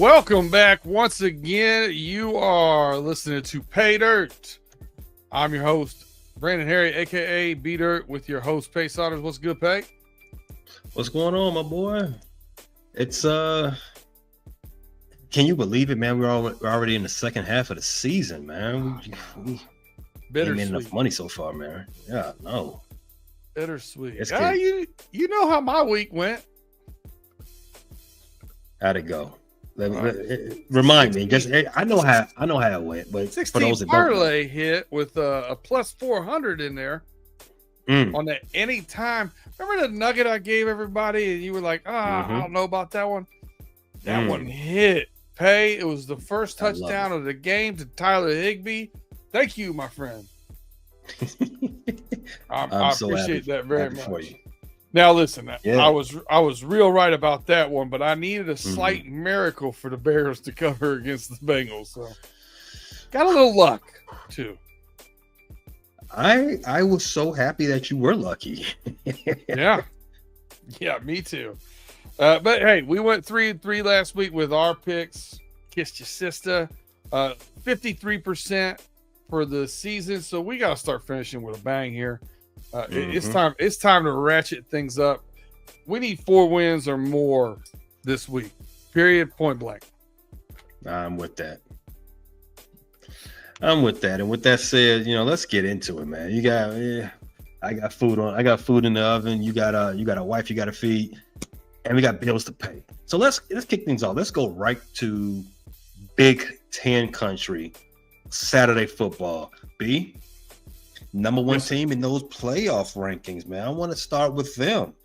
Welcome back once again. You are listening to Pay Dirt. I'm your host, Brandon Herriott, aka B Dirt, with your host, Pay Sodders. What's good, Pay? What's going on, my boy? It's can you believe it, man? We're already in the second half of the season, man. We ain't made enough money so far, man. Yeah, no. Bittersweet. You know how my week went. How'd it go? Remind me. I know how it went, but 16 for those that parlay hit with a plus 400 in there on the anytime. Remember the nugget I gave everybody, and you were like, I don't know about that one. That one hit. Pay. It was the first touchdown of the game to Tyler Higbee. Thank you, my friend. I appreciate that very much. Now listen, I was real right about that one, but I needed a slight miracle for the Bears to cover against the Bengals. So got a little luck too. I was so happy that you were lucky. Yeah, me too. But hey, we went 3-3 last week with our picks. Kissed your sister. 53% for the season, so we got to start finishing with a bang here. It's time to ratchet things up. We need 4 wins or more this week. Period. Point blank. I'm with that. And with that said, let's get into it, man. I got food in the oven. You got a wife you got to feed, and we got bills to pay. So let's kick things off. Let's go right to Big Ten country. Saturday football. B, number one team in those playoff rankings, man. I want to start with them.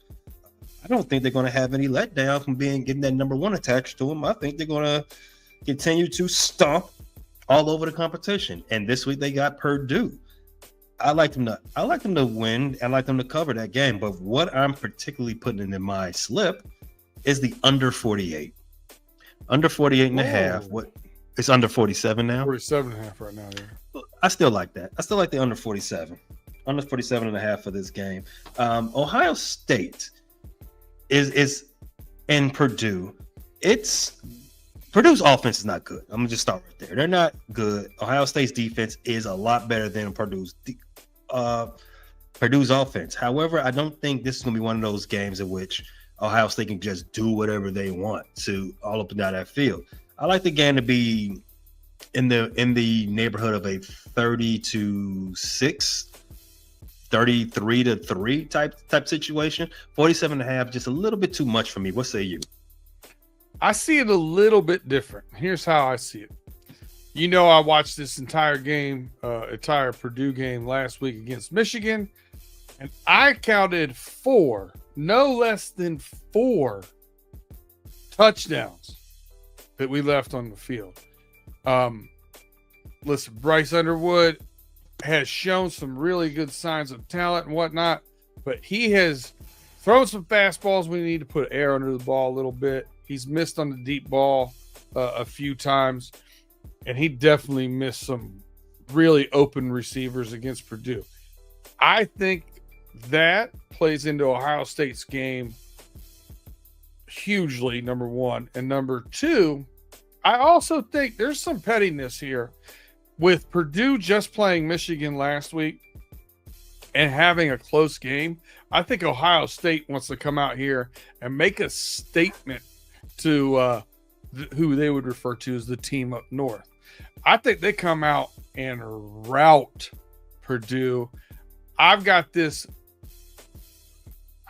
I don't think they're going to have any letdown from getting that number one attached to them. I think they're going to continue to stomp all over the competition. And this week they got Purdue. I like them to win. I like them to cover that game. But what I'm particularly putting in my slip is the under 48. Under 48 and a half. What? It's under 47 now. 47 and a half right now. Yeah. I still like that. I still like the under 47. Under 47 and a half for this game. Ohio State is in Purdue. Purdue's offense is not good. I'm gonna just start right there. They're not good. Ohio State's defense is a lot better than Purdue's offense. However, I don't think this is gonna be one of those games in which Ohio State can just do whatever they want to all up and down that field. I like the game to be in the neighborhood of a 30-6, 33-3 type situation. 47.5, just a little bit too much for me. What say you? I see it a little bit different. Here's how I see it. I watched this entire Purdue game last week against Michigan, and I counted 4, no less than 4 touchdowns that we left on the field. Listen, Bryce Underwood has shown some really good signs of talent and whatnot, but he has thrown some fastballs. We need to put air under the ball a little bit. He's missed on the deep ball a few times, and he definitely missed some really open receivers against Purdue. I think that plays into Ohio State's game hugely, number one. And number two, I also think there's some pettiness here with Purdue just playing Michigan last week and having a close game. I think Ohio State wants to come out here and make a statement to who they would refer to as the team up north. I think they come out and rout Purdue. I've got this,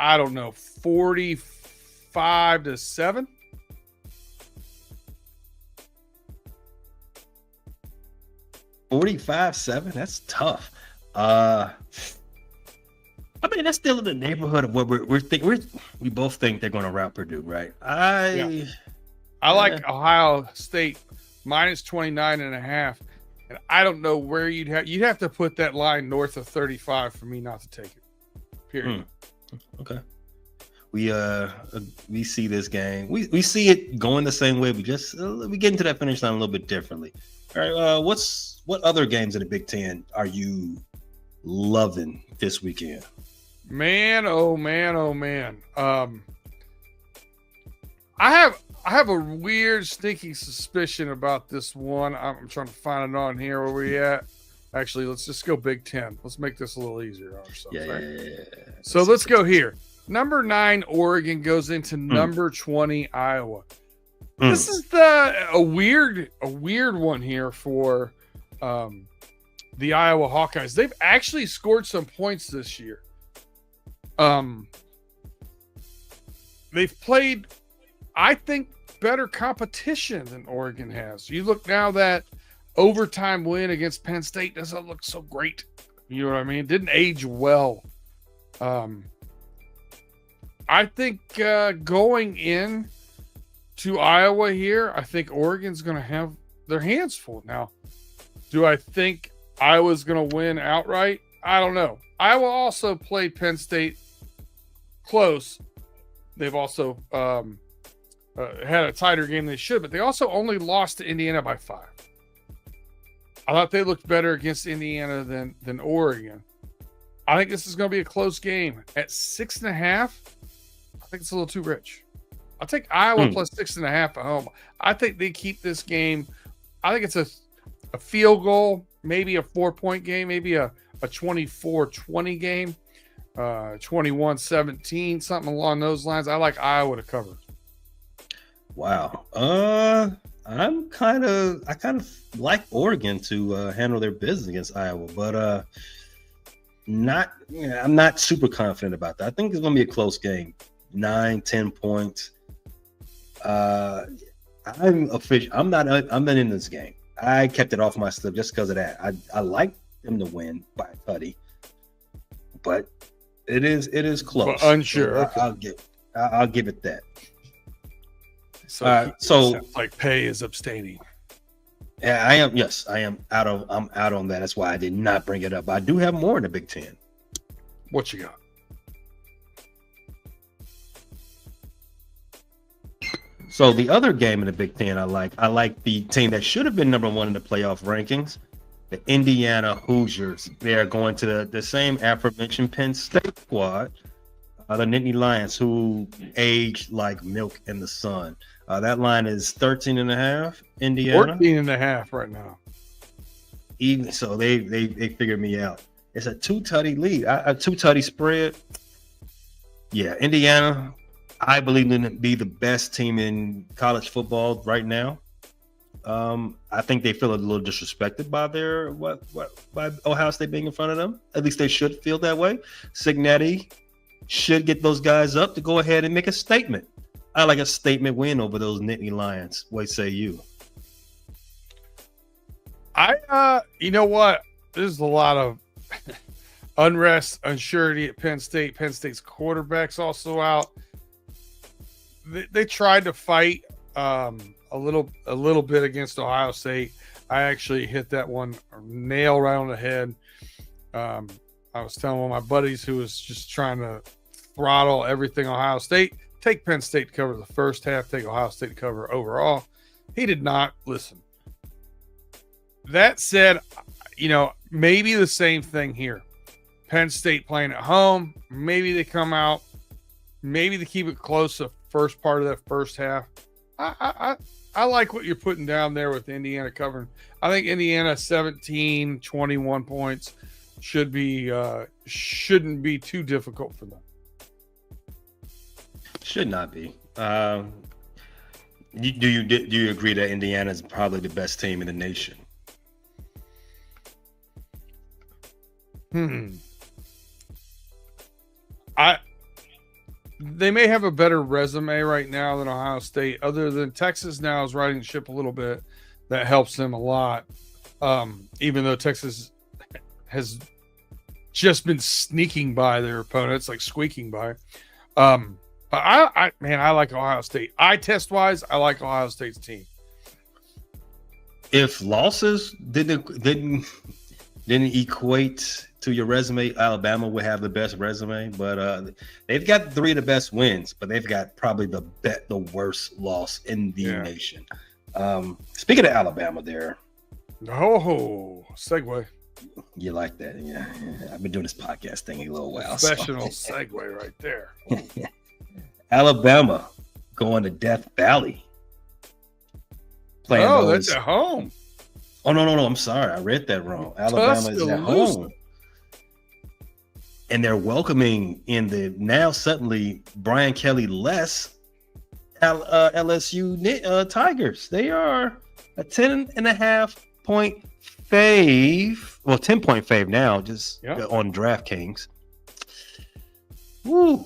45-7. 45-7. That's tough. I mean, that's still in the neighborhood of what we're thinking. We both think they're going to rout Purdue, right? I like Ohio State minus 29.5, and I don't know where you'd have to put that line north of 35 for me not to take it. Period. Okay. We see this game. We see it going the same way. We get into that finish line a little bit differently. All right. What other games in the Big Ten are you loving this weekend? Man, oh man, oh man. I I have a weird, sneaking suspicion about this one. I'm trying to find it on here. Where we at? Actually, let's just go Big Ten. Let's make this a little easier on ourselves. Yeah. So let's go here. Number 9, Oregon goes into number 20, Iowa. This is a weird one here for the Iowa Hawkeyes. They've actually scored some points this year. They've played, I think, better competition than Oregon has. You look now, that overtime win against Penn State doesn't look so great. You know what I mean? It didn't age well. I think going in to Iowa here, I think Oregon's going to have their hands full. Now, do I think Iowa's going to win outright? I don't know. Iowa also played Penn State close. They've also had a tighter game than they should, but they also only lost to Indiana by 5. I thought they looked better against Indiana than Oregon. I think this is going to be a close game. At 6.5, I think it's a little too rich. I'll take Iowa plus 6.5 at home. I think they keep this game. I think it's a field goal, maybe a 4-point game, maybe a 24-20 game, 21-17, something along those lines. I like Iowa to cover. Wow. I kind of like Oregon to handle their business against Iowa, but I'm not super confident about that. I think it's going to be a close game, 9-10 points. I'm not in this game. I kept it off my slip just because of that. I like them to win by a tutty, but it is close. But unsure. So I'll give it that. So, so like Pay is abstaining. Yeah, I am. Yes, I am out on that. That's why I did not bring it up. I do have more in the Big Ten. What you got? So the other game in the Big Ten, I like the team that should have been number 1 in the playoff rankings, the Indiana Hoosiers. They are going to the same aforementioned Penn State squad, the Nittany Lions, who age like milk in the sun. That line is 13.5. Indiana 14.5 right now. Even so, they figured me out. It's a 2-tutty lead, a 2-tutty spread. Yeah, Indiana, I believe them to be the best team in college football right now. I think they feel a little disrespected by by Ohio State being in front of them. At least they should feel that way. Cignetti should get those guys up to go ahead and make a statement. I like a statement win over those Nittany Lions. What say you? You know what? There's a lot of unrest, unsurety at Penn State. Penn State's quarterback's also out. They tried to fight a little bit against Ohio State. I actually hit that one nail right on the head. I was telling one of my buddies who was just trying to throttle everything Ohio State, take Penn State to cover the first half, take Ohio State to cover overall. He did not listen. That said, maybe the same thing here. Penn State playing at home. Maybe they come out. Maybe they keep it close the first part of that first half. I like what you're putting down there with Indiana covering. I think Indiana 17, 21 points shouldn't be too difficult for them. Should not be. Do you agree that Indiana is probably the best team in the nation? They may have a better resume right now than Ohio State, other than Texas now is riding the ship a little bit. That helps them a lot. Even though Texas has just been sneaking by their opponents, like squeaking by. But I like Ohio State. Eye test wise, I like Ohio State's team. If losses didn't equate to your resume, Alabama would have the best resume, but they've got 3 of the best wins, but they've got probably the worst loss in the nation. Speaking of Alabama, there. Oh, segue. You like that? Yeah. I've been doing this podcast thing a little while. Professional segue right there. Alabama going to Death Valley playing Oh, that's those. at home. Oh no! I'm sorry, I read that wrong. Alabama is at home, and they're welcoming in the now suddenly Brian Kelly less LSU Tigers. They are a 10.5-point fave. Well, 10-point fave now, just on DraftKings. Woo!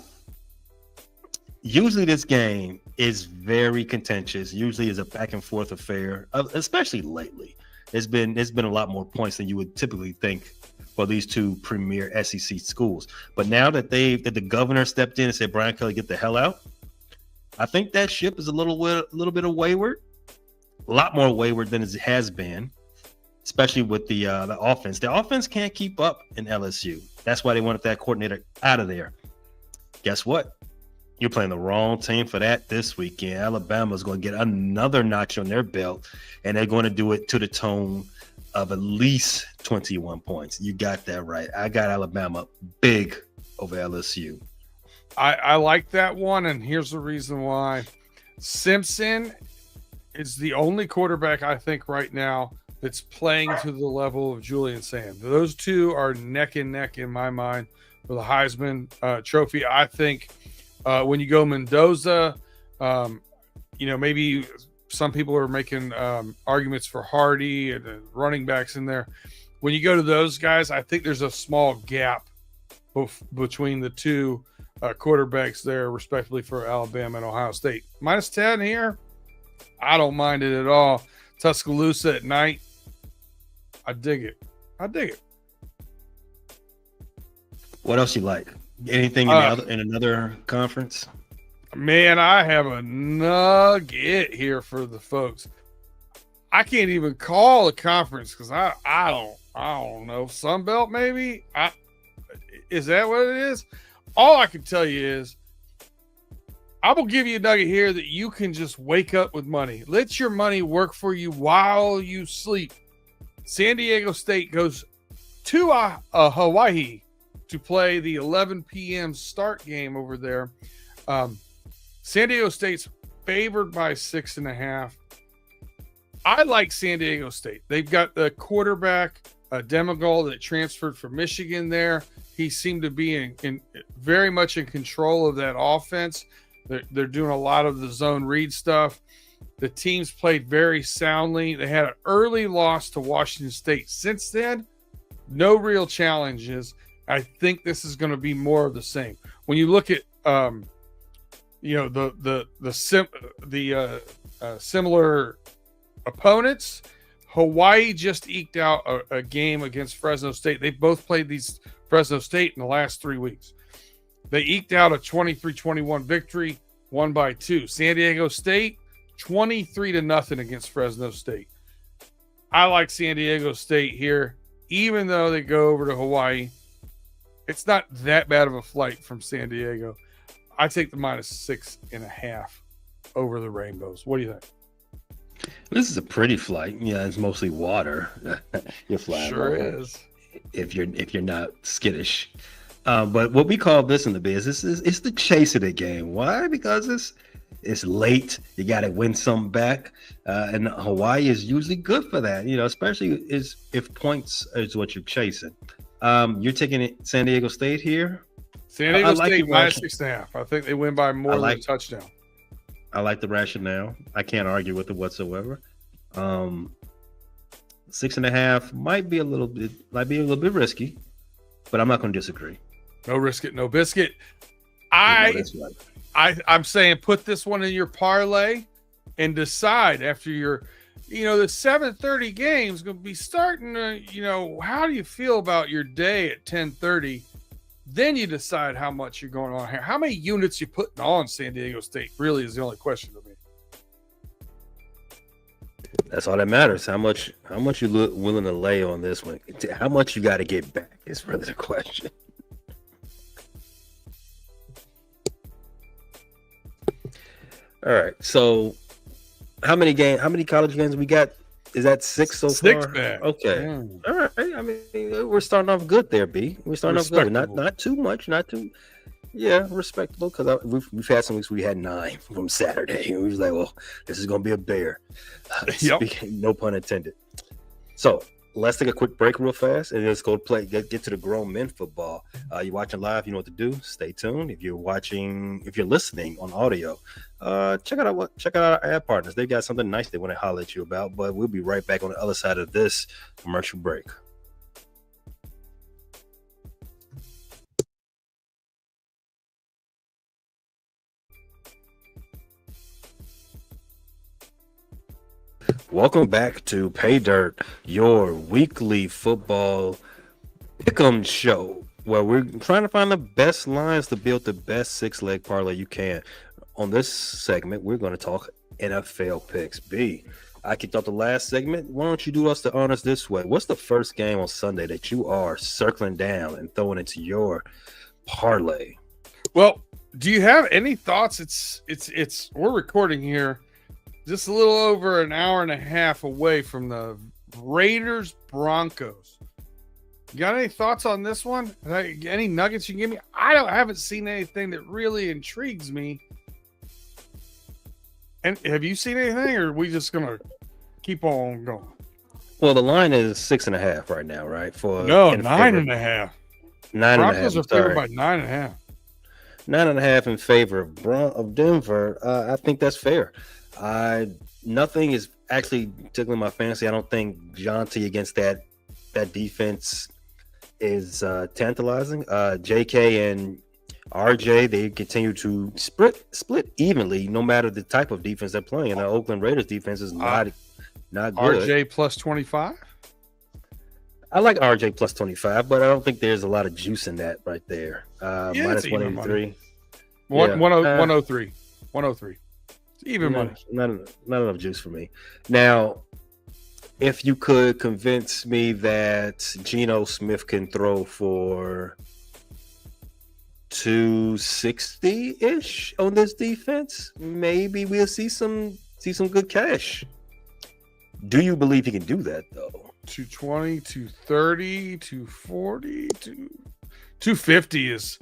Usually this game is very contentious. Usually is a back and forth affair, especially lately. There's been a lot more points than you would typically think for these two premier SEC schools. But now that the governor stepped in and said, Brian Kelly, get the hell out, I think that ship is a little bit of wayward, a lot more wayward than it has been, especially with the offense. The offense can't keep up in LSU. That's why they wanted that coordinator out of there. Guess what? You're playing the wrong team for that this weekend. Alabama's going to get another notch on their belt, and they're going to do it to the tone of at least 21 points. You got that right. I got Alabama big over LSU. I like that one, and here's the reason why. Simpson is the only quarterback I think right now that's playing to the level of Julian Sand. Those two are neck and neck in my mind for the Heisman Trophy. I think when you go Mendoza, maybe some people are making arguments for Hardy and the running backs in there. When you go to those guys, I think there's a small gap between the two quarterbacks there, respectively, for Alabama and Ohio State. -10 here. I don't mind it at all. Tuscaloosa at night. I dig it. What else you like? Anything in another conference? Man, I have a nugget here for the folks. I can't even call a conference because I don't know. Sun Belt maybe? Is that what it is? All I can tell you is I will give you a nugget here that you can just wake up with money. Let your money work for you while you sleep. San Diego State goes to Hawaii to play the 11 p.m. start game over there. San Diego State's favored by 6.5. I like San Diego State. They've got the quarterback, Demigol, that transferred from Michigan there. He seemed to be in very much in control of that offense. They're doing a lot of the zone read stuff. The teams played very soundly. They had an early loss to Washington State. Since then, no real challenges. I think this is going to be more of the same. When you look at similar opponents, Hawaii just eked out a game against Fresno State. They both played Fresno State in the last 3 weeks. They eked out a 23-21 victory, won by 2. San Diego State, 23-0 against Fresno State. I like San Diego State here, even though they go over to Hawaii. It's not that bad of a flight from San Diego. I take the -6.5 over the Rainbows. What do you think? This is a pretty flight. Yeah, it's mostly water. You're flying. Sure is. If you're not skittish. But what we call this in the business is it's the chase of the game. Why? Because it's late. You got to win some back. And Hawaii is usually good for that, especially if points is what you're chasing. You're taking it San Diego State here? San Diego State -6.5. I think they win by more than a touchdown. I like the rationale. I can't argue with it whatsoever. 6.5 might be a little bit risky, but I'm not going to disagree. No risk it, no biscuit. I'm saying put this one in your parlay and decide after your, the 7:30 game is going to be starting to, how do you feel about your day at 10:30? Then you decide how much you're going on here. How many units you putting on San Diego State really is the only question to me. That's all that matters. How much you willing to lay on this one? How much you got to get back is really the question. All right. So, how many college games we got? Is that 6 so far? 6 back. Okay. Yeah. All right. I mean, we're starting off good there, B. We're starting off good. Not too much. Not too. Yeah, respectable. Because we've had some weeks we had 9 from Saturday, and we was like, well, this is gonna be a bear. Yep. No pun intended. So let's take a quick break real fast, and let's go play. Get to the grown men football. You're watching live, you know what to do. Stay tuned. If you're listening on audio, check out our ad partners. They got something nice they want to holler at you about. But we'll be right back on the other side of this commercial break. Welcome back to Pay Dirt, your weekly football pick'em show, where we're trying to find the best lines to build the best 6-leg parlay you can. On this segment, we're going to talk NFL picks. B, I kicked off the last segment. Why don't you do us the honors this way? What's the first game on Sunday that you are circling down and throwing into your parlay? Well, do you have any thoughts? We're recording here just a little over an hour and a half away from the Raiders Broncos. You got any thoughts on this one? Any nuggets you can give me? I haven't seen anything that really intrigues me. And have you seen anything, or are we just gonna keep on going? Well, the line is 6.5 right now, right? For no, 9.5. 9.5. Broncos are favored by 9.5. 9.5 in favor of Denver. I think that's fair. Nothing is actually tickling my fancy. I don't think Jonte against that defense is tantalizing. JK and RJ, they continue to split evenly, no matter the type of defense they're playing. And the Oakland Raiders defense is not good. RJ plus 25. I like RJ plus 25, but I don't think there's a lot of juice in that right there. Minus 183. 103. 103. It's even money. Not enough juice for me. Now, if you could convince me that Geno Smith can throw for 260-ish on this defense, maybe we'll see some good cash. Do you believe he can do that though? 220, 230, 240, 250 is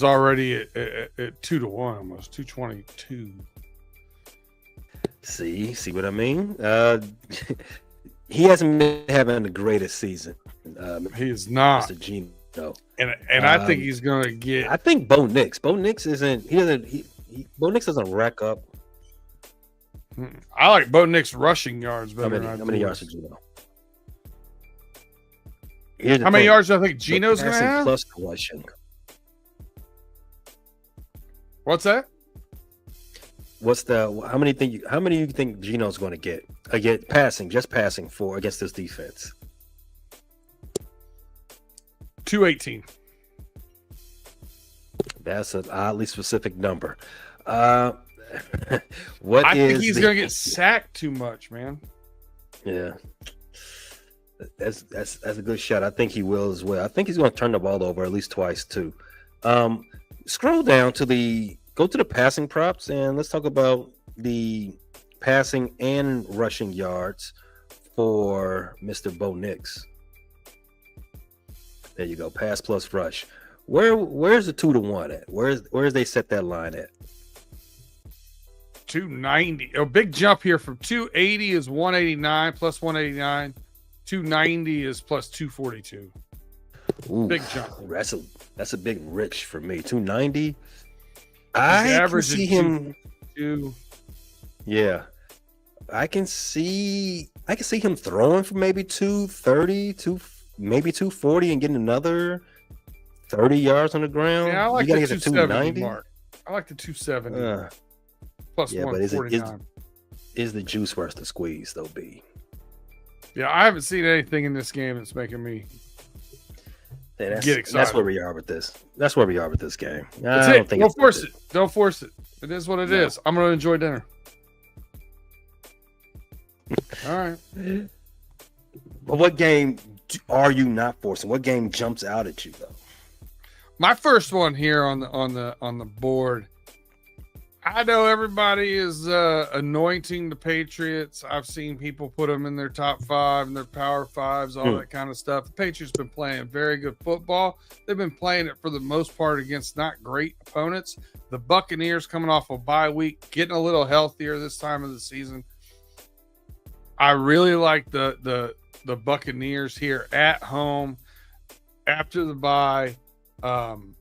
already at 2-1 almost. 222. See what I mean? He hasn't been having the greatest season. He is not. Mr. Geno. And I think he's gonna get. I think Bo Nix. Bo Nix isn't. Bo Nix doesn't rack up. I like Bo Nix rushing yards better. How many yards did Geno? How many yards do I think Geno's gonna have? Plus rushing. What's that? How many do you think Geno's going to get? Passing for against this defense. 218. That's an oddly specific number. I think he's going to get sacked too much, man. Yeah. That's a good shot. I think he will as well. I think he's going to turn the ball over at least twice too. Scroll down to go to the passing props, and let's talk about the passing and rushing yards for Mr. Bo Nix. There you go. Pass plus rush. Where's the 2-1 at? Where's they set that line at? 290. A big jump here from 280 is 189 plus 189. 290 is plus 242. Ooh, big jump. That's a big rich for me. 290. I can see him. Yeah, I can see him throwing for maybe 230, maybe 240, and getting another 30 yards on the ground. Yeah, I like the 270 mark. I like the 270 plus 149. But is the juice worth the squeeze though, B? Yeah, I haven't seen anything in this game that's making me get excited. That's where we are with this. That's where we are with this game. Don't force it. Don't force it. It is what it is. I'm going to enjoy dinner. All right. But what game are you not forcing? What game jumps out at you though? My first one here on the board, I know everybody is anointing the Patriots. I've seen people put them in their top 5 and their power 5s, all that kind of stuff. The Patriots been playing very good football. They've been playing it for the most part against not great opponents. The Buccaneers coming off a bye week, getting a little healthier this time of the season. I really like the Buccaneers here at home after the bye.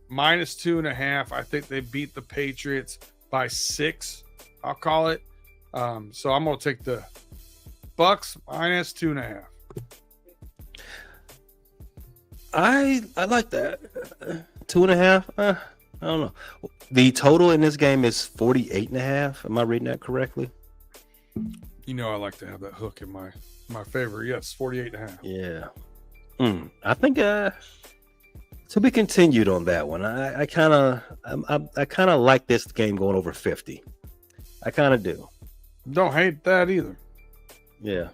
Minus 2.5. I think they beat the Patriots by 6, I'll call it. So I'm gonna take the Bucks minus 2.5. I like that. 2.5. I don't know. The total in this game is 48.5. Am I reading that correctly? You know I like to have that hook in my favor. Yes, 48.5. Yeah. I think to be continued on that one. I kind of like this game going over 50. I kind of do. Don't hate that either. Yeah.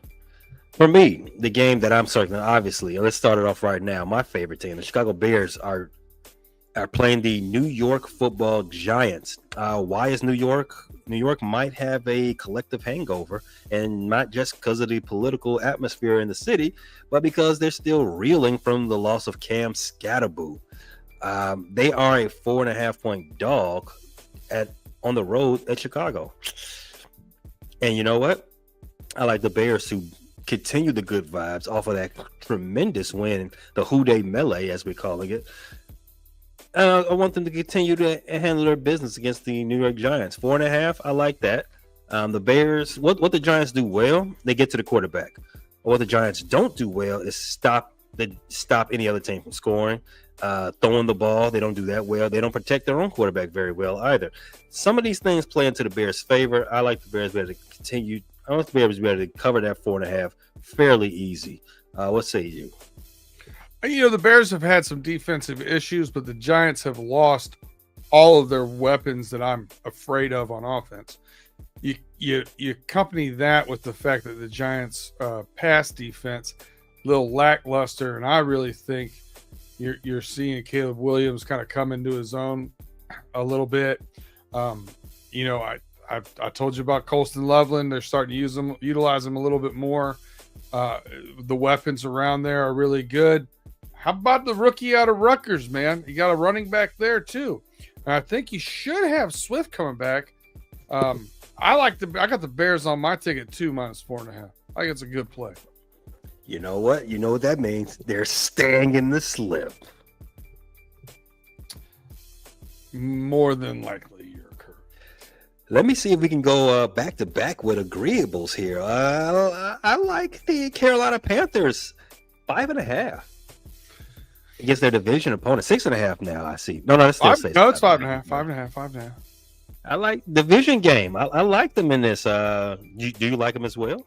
For me, the game that I'm circling, obviously, let's start it off right now. My favorite team, the Chicago Bears, are playing the New York Football Giants. Why is New York? New York might have a collective hangover, and not just because of the political atmosphere in the city, but because they're still reeling from the loss of Cam Scatterboo. They are a 4.5-point dog on the road at Chicago. And you know what? I like the Bears to continue the good vibes off of that tremendous win, the Houday Melee, as we're calling it. I want them to continue to handle their business against the New York Giants. 4.5, I like that. The Bears, what the Giants do well, they get to the quarterback. What the Giants don't do well is stop any other team from scoring, throwing the ball. They don't do that well. They don't protect their own quarterback very well either. Some of these things play into the Bears' favor. I like the Bears to be able to continue. I want the Bears to be able to cover that 4.5 fairly easy. What say you? You know, the Bears have had some defensive issues, but the Giants have lost all of their weapons that I'm afraid of on offense. You accompany that with the fact that the Giants' pass defense a little lackluster, and I really think you're seeing Caleb Williams kind of come into his own a little bit. You know, I told you about Colston Loveland. They're starting to utilize him a little bit more. The weapons around there are really good. How about the rookie out of Rutgers, man? You got a running back there too. And I think you should have Swift coming back. I got the Bears on my ticket too, minus 4.5. I think it's a good play. You know what? You know what that means? They're staying in the slip. More than likely, you're correct. Let me see if we can go back to back with agreeables here. I like the Carolina Panthers 5.5 against their division opponent. 6.5 now. I see. No, it's still 6. No, it's 5.5. 5.5. I like division game. I like them in this. Do you like them as well?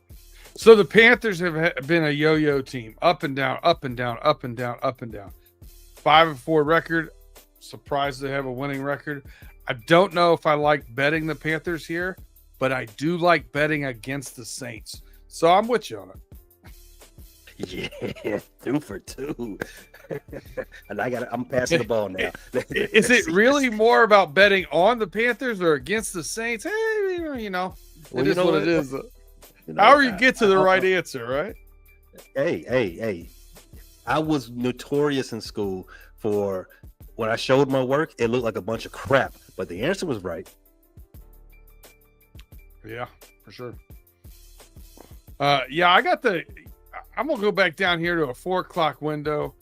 So the Panthers have been a yo-yo team, up and down, up and down, up and down, up and down. 5-4 record. Surprised they have a winning record. I don't know if I like betting the Panthers here, but I do like betting against the Saints. So I'm with you on it. Yeah, 2 for 2. And I'm passing the ball now. Is it really more about betting on the Panthers or against the Saints? Hey, you know, it is what it is. However you get to the right answer, right? Hey. I was notorious in school for when I showed my work, it looked like a bunch of crap, but the answer was right. Yeah, for sure. I'm going to go back down here to a 4:00 window.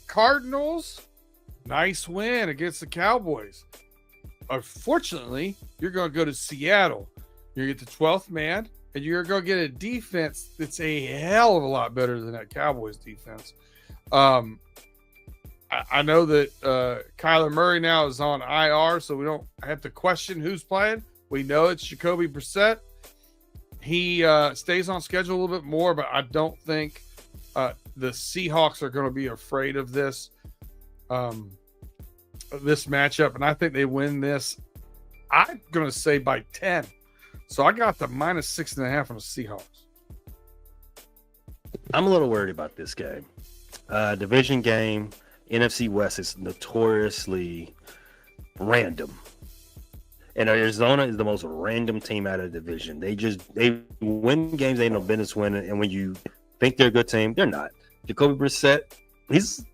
Cardinals, nice win against the Cowboys. Unfortunately, you're going to go to Seattle. You're going to get the 12th man, and you're going to get a defense that's a hell of a lot better than that Cowboys defense. I know that Kyler Murray now is on IR, so we don't have to question who's playing. We know it's Jacoby Brissett. He stays on schedule a little bit more, but I don't think the Seahawks are going to be afraid of this matchup, and I think they win this. I'm going to say by 10. So I got the minus 6.5 on the Seahawks. I'm a little worried about this game. Division game, NFC West is notoriously random. And Arizona is the most random team out of the division. They win games they ain't no business winning, and when you think they're a good team, they're not. Jacoby Brissett, he's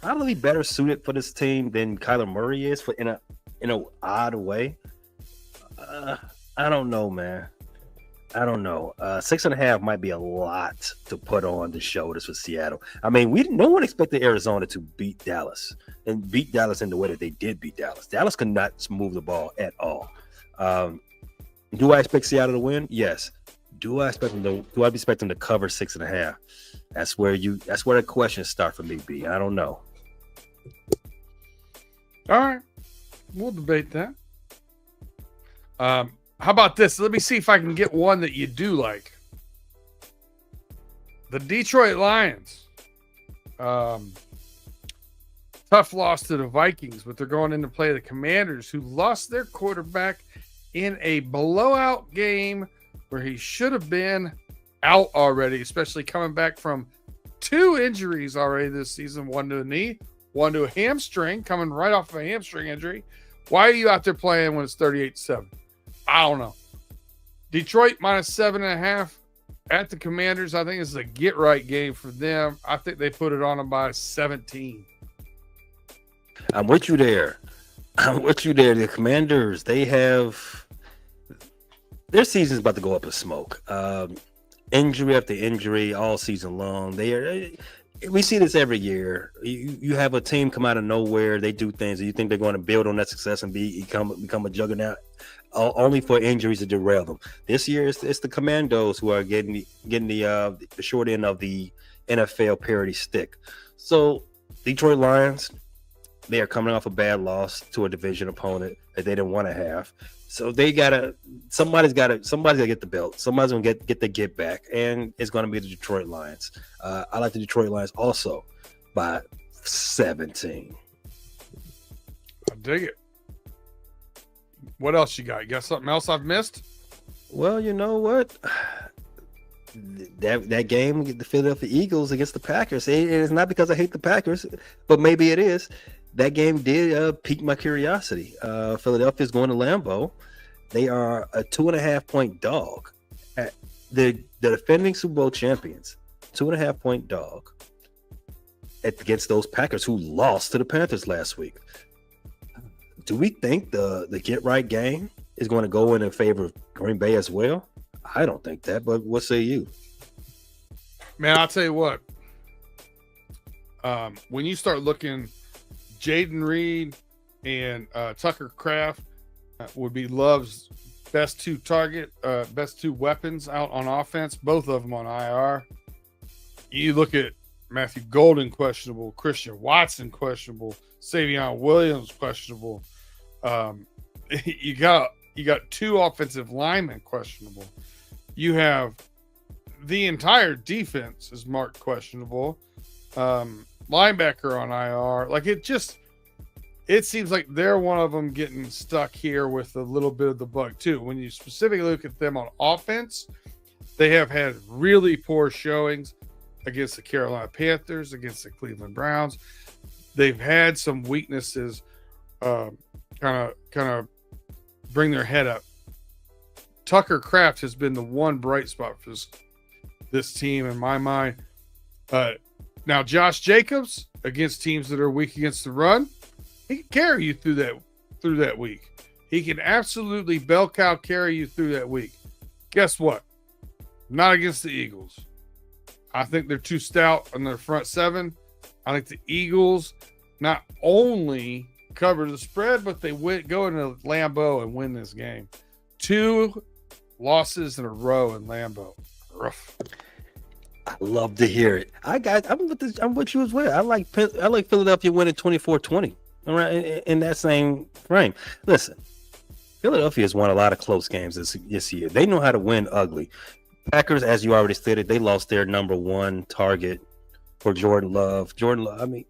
probably better suited for this team than Kyler Murray is in a odd way. I don't know, man. I don't know. 6.5 might be a lot to put on the shoulders for Seattle. I mean, no one expected Arizona to beat Dallas and beat Dallas in the way that they did beat Dallas. Dallas could not move the ball at all. Do I expect Seattle to win? Yes. Do I expect them to cover 6.5? That's where the questions start for me, B. I don't know. All right. We'll debate that. How about this? Let me see if I can get one that you do like. The Detroit Lions. Tough loss to the Vikings, but they're going in to play the Commanders, who lost their quarterback in a blowout game where he should have been out already, especially coming back from 2 injuries already this season, one to a knee, one to a hamstring, coming right off of a hamstring injury. Why are you out there playing when it's 38-7? I don't know. Detroit minus 7.5 at the Commanders. I think this is a get right game for them. I think they put it on them by 17. I'm with you there. The Commanders, their season's about to go up in smoke. Injury after injury all season long. We see this every year. You have a team come out of nowhere. They do things, and you think they're going to build on that success and become a juggernaut, only for injuries to derail them. This year, it's the Commandos who are getting the short end of the NFL parity stick. So, Detroit Lions, they are coming off a bad loss to a division opponent that they didn't want to have. So somebody's gotta get the belt. Somebody's gonna get the get back, and it's gonna be the Detroit Lions. I like the Detroit Lions also by 17. I dig it. What else you got? You got something else I've missed? Well, you know what? That game, the Philadelphia Eagles against the Packers. It is not because I hate the Packers, but maybe it is. That game did pique my curiosity. Philadelphia is going to Lambeau. They are a 2.5-point dog. The defending Super Bowl champions, 2.5-point dog against those Packers who lost to the Panthers last week. Do we think the get right game is going to go in favor of Green Bay as well? I don't think that, but what say you? Man, I'll tell you what. When you start looking, Jaden Reed and Tucker Kraft would be Love's best 2 weapons out on offense, both of them on IR. You look at Matthew Golden questionable, Christian Watson questionable, Savion Williams questionable. You got 2 offensive linemen questionable. You have the entire defense is marked questionable. Linebacker on IR. Like it seems like they're one of them getting stuck here with a little bit of the bug too. When you specifically look at them on offense, they have had really poor showings against the Carolina Panthers, against the Cleveland Browns. They've had some weaknesses kind of bring their head up. Tucker Kraft has been the one bright spot for this team in my mind. Now Josh Jacobs against teams that are weak against the run, he can carry you through that week. He can absolutely bell cow carry you through that week. Guess what? Not against the Eagles. I think they're too stout on their front 7. I think the Eagles not only cover the spread, but they go into Lambeau and win this game. 2 losses in a row in Lambeau. Rough. I love to hear it. I'm with you as well. I like Philadelphia winning 24-20. All right, in that same frame. Listen, Philadelphia has won a lot of close games this year. They know how to win ugly. Packers, as you already stated, they lost their number 1 target for Jordan Love. Other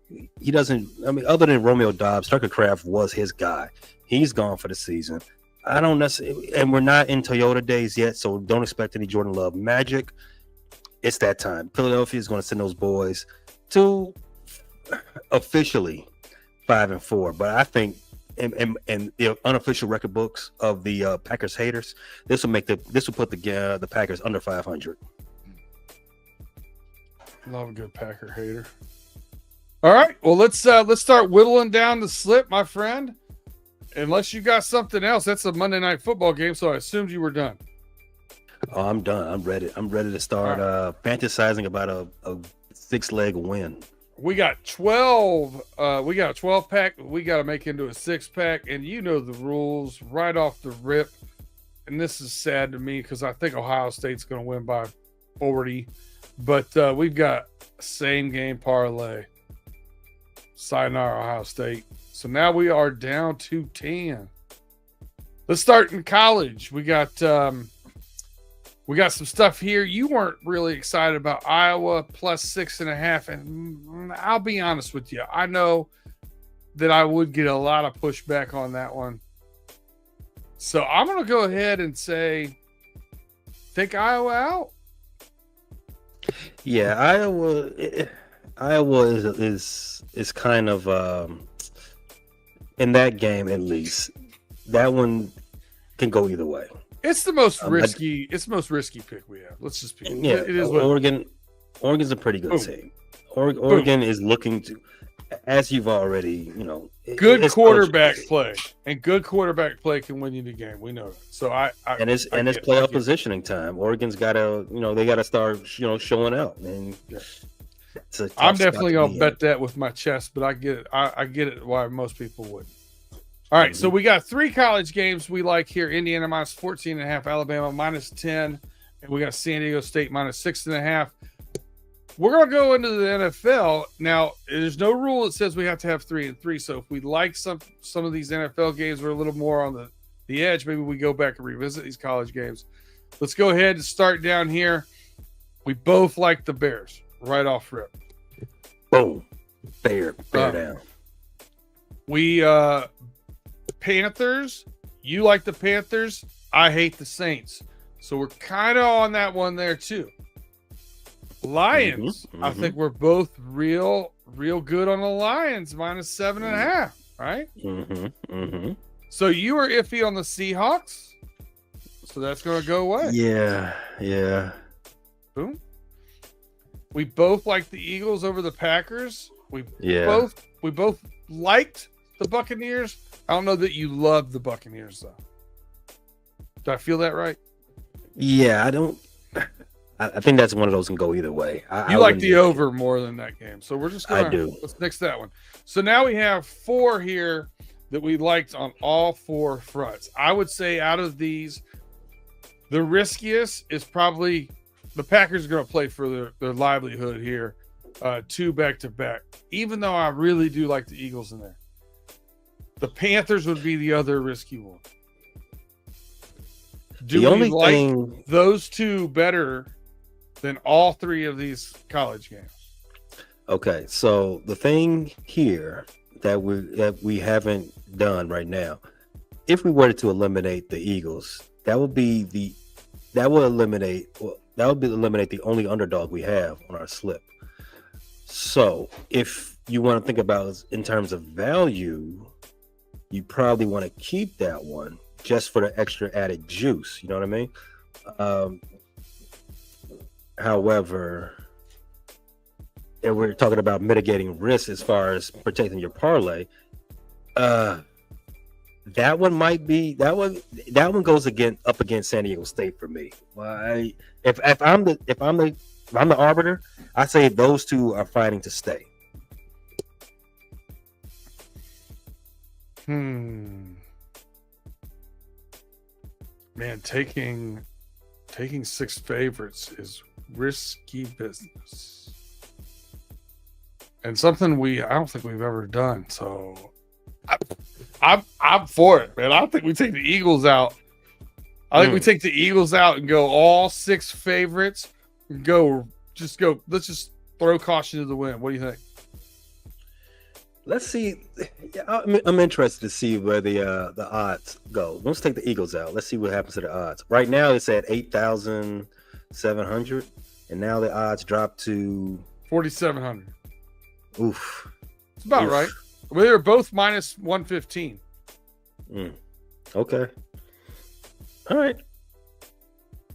than Romeo Doubs, Tucker Kraft was his guy. He's gone for the season. I don't necessarily, and we're not in Toyota days yet, so don't expect any Jordan Love magic. It's that time. Philadelphia is going to send those boys to officially 5-4, but I think and the unofficial record books of the Packers haters, this will put the Packers under 500. Love a good Packer hater. All right, well let's start whittling down the slip, my friend. Unless you got something else, that's a Monday Night Football game, so I assumed you were done. Oh, I'm done. I'm ready. I'm ready to start fantasizing about a 6-leg win. We got 12. We got a 12-pack. We got to make into a 6-pack, and you know the rules right off the rip. And this is sad to me because I think Ohio State's going to win by 40. But we've got same game parlay. Sayonara, Ohio State. So now we are down to 10. Let's start in college. We got some stuff here. You weren't really excited about Iowa plus 6.5, and I'll be honest with you. I know that I would get a lot of pushback on that one. So I'm going to go ahead and say, take Iowa out. Yeah, Iowa is kind of in that game, at least. That one can go either way. It's the most risky. It's the most risky pick we have. Let's just be. Yeah, it is Oregon's a pretty good team. Oregon is looking to, as you've already, good quarterback play, and good quarterback play can win you the game. We know that. So it's playoff positioning time. Oregon's got to, they got to start, showing out. And I'm definitely gonna bet that with my chest, but I get it. I get it why most people would. All right, so we got 3 college games we like here. Indiana minus 14.5, Alabama minus 10, and we got San Diego State minus 6.5. We're going to go into the NFL. Now, there's no rule that says we have to have 3 and 3, so if we like some of these NFL games, we're a little more on the edge. Maybe we go back and revisit these college games. Let's go ahead and start down here. We both like the Bears right off rip. Boom. Bear down. We Panthers, you like the Panthers. I hate the Saints. So we're kind of on that one there too. Lions, I think we're both real good on the Lions, minus 7.5, right? So you were iffy on the Seahawks. So that's going to go away. Yeah. Boom. We both like the Eagles over the Packers. We both liked the Buccaneers. I don't know that you love the Buccaneers, though. Do I feel that right? Yeah, I don't. I think that's one of those can go either way. You like the over more than that game. So we're just going to. Let's nix that one. So now we have 4 here that we liked on all 4 fronts. I would say out of these, the riskiest is probably the Packers are going to play for their livelihood here. 2 back-to-back. Even though I really do like the Eagles in there. The Panthers would be the other risky one. Do we like those 2 better than all 3 of these college games? Okay, so the thing here that we haven't done right now, if we were to eliminate the Eagles, that would eliminate the only underdog we have on our slip. So if you want to think about in terms of value, you probably want to keep that one just for the extra added juice. You know what I mean? However, and we're talking about mitigating risk as far as protecting your parlay. That one goes up against San Diego State for me. If I'm the arbiter, I say those 2 are fighting to stay. Man, taking 6 favorites is risky business. And something I don't think we've ever done. So I'm for it, man. I don't think we take the Eagles out. I think we take the Eagles out and go all 6 favorites and let's just throw caution to the wind. What do you think? Let's see. I'm interested to see where the odds go. Let's take the Eagles out. Let's see what happens to the odds. Right now it's at 8,700, and now the odds drop to 4,700. Oof. It's about right. Well, they're both minus 115. Okay. All right.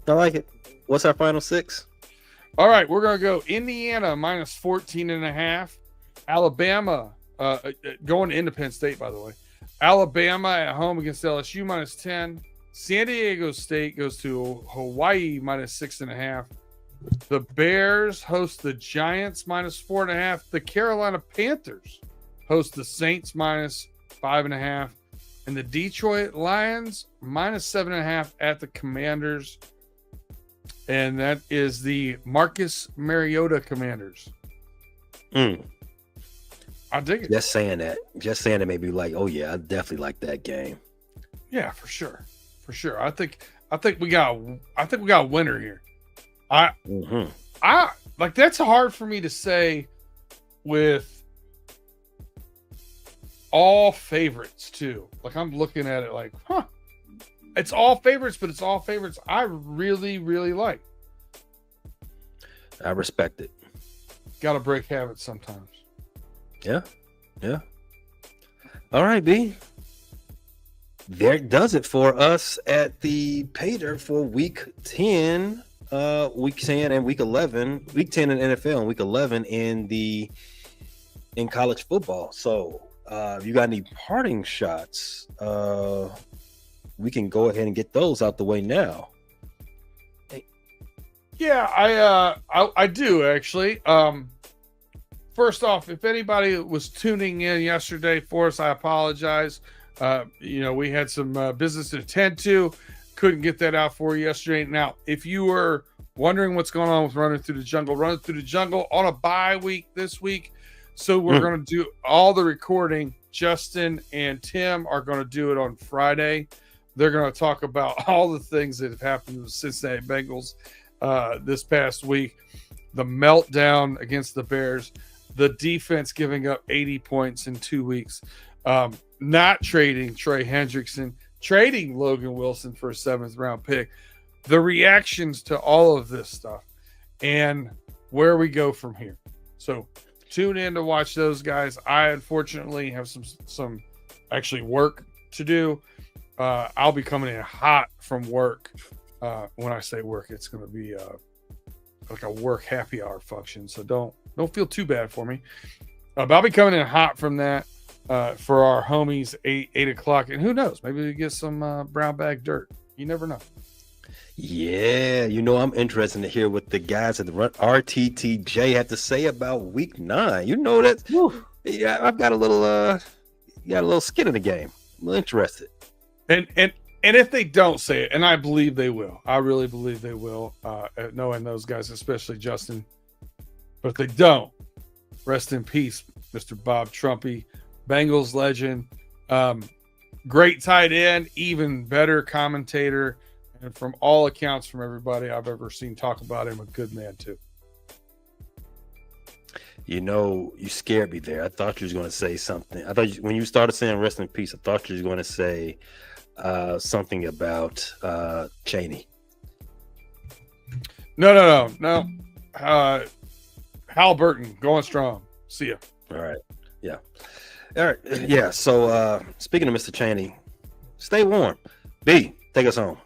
I like it. What's our final 6? All right, we're going to go Indiana minus 14.5. Alabama going to Independence State, by the way. Alabama at home against LSU minus 10. San Diego State goes to Hawaii minus 6.5. The Bears host the Giants minus 4.5. The Carolina Panthers host the Saints minus 5.5. And the Detroit Lions minus 7.5 at the Commanders. And that is the Marcus Mariota Commanders. I dig it. Just saying that made me like, oh yeah, I definitely like that game. Yeah, for sure. I think we got a winner here. I like, that's hard for me to say with all favorites too. Like, I'm looking at it like, it's all favorites, but it's all favorites I really, really like. I respect it. Got to break habits sometimes. Yeah. All right, B. There does it for us at the Pater for week 10, week 10 and week 11, week 10 in NFL and week 11 in college football. So, if you got any parting shots, we can go ahead and get those out the way now. Yeah, I do actually. First off, if anybody was tuning in yesterday for us, I apologize. We had some business to attend to. Couldn't get that out for you yesterday. Now, if you were wondering what's going on with Running Through the Jungle on a bye week this week. So we're going to do all the recording. Justin and Tim are going to do it on Friday. They're going to talk about all the things that have happened to the Cincinnati Bengals this past week. The meltdown against the Bears. The defense giving up 80 points in 2 weeks. Not trading Trey Hendrickson. Trading Logan Wilson for a 7th round pick. The reactions to all of this stuff. And where we go from here. So tune in to watch those guys. I unfortunately have some actually work to do. I'll be coming in hot from work. When I say work, it's going to be like a work happy hour function. So don't feel too bad for me. But I'll be coming in hot from that for our homies 8 o'clock. And who knows? Maybe we get some brown bag dirt. You never know. Yeah, I'm interested to hear what the guys at the RTTJ have to say about week 9. That. Yeah, I've got a little skin in the game. I'm a little interested. And if they don't say it, and I believe they will, I really believe they will, knowing those guys, especially Justin. But if they don't, rest in peace, Mr. Bob Trumpy, Bengals legend, great tight end, even better commentator, and from all accounts from everybody I've ever seen talk about him, a good man too. You scared me there. I thought you was going to say something. I thought when you started saying rest in peace, I thought you was going to say something about Cheney. No. Halliburton going strong. See ya. All right. Yeah. All right. Yeah. So speaking of Mr. Cheney, stay warm. B, take us home.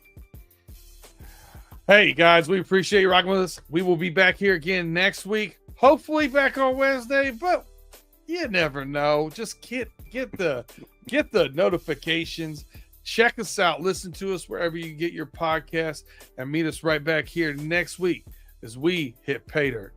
Hey guys, we appreciate you rocking with us. We will be back here again next week. Hopefully back on Wednesday, but you never know. Just get the notifications. Check us out. Listen to us wherever you get your podcast, and meet us right back here next week as we hit pay dirt.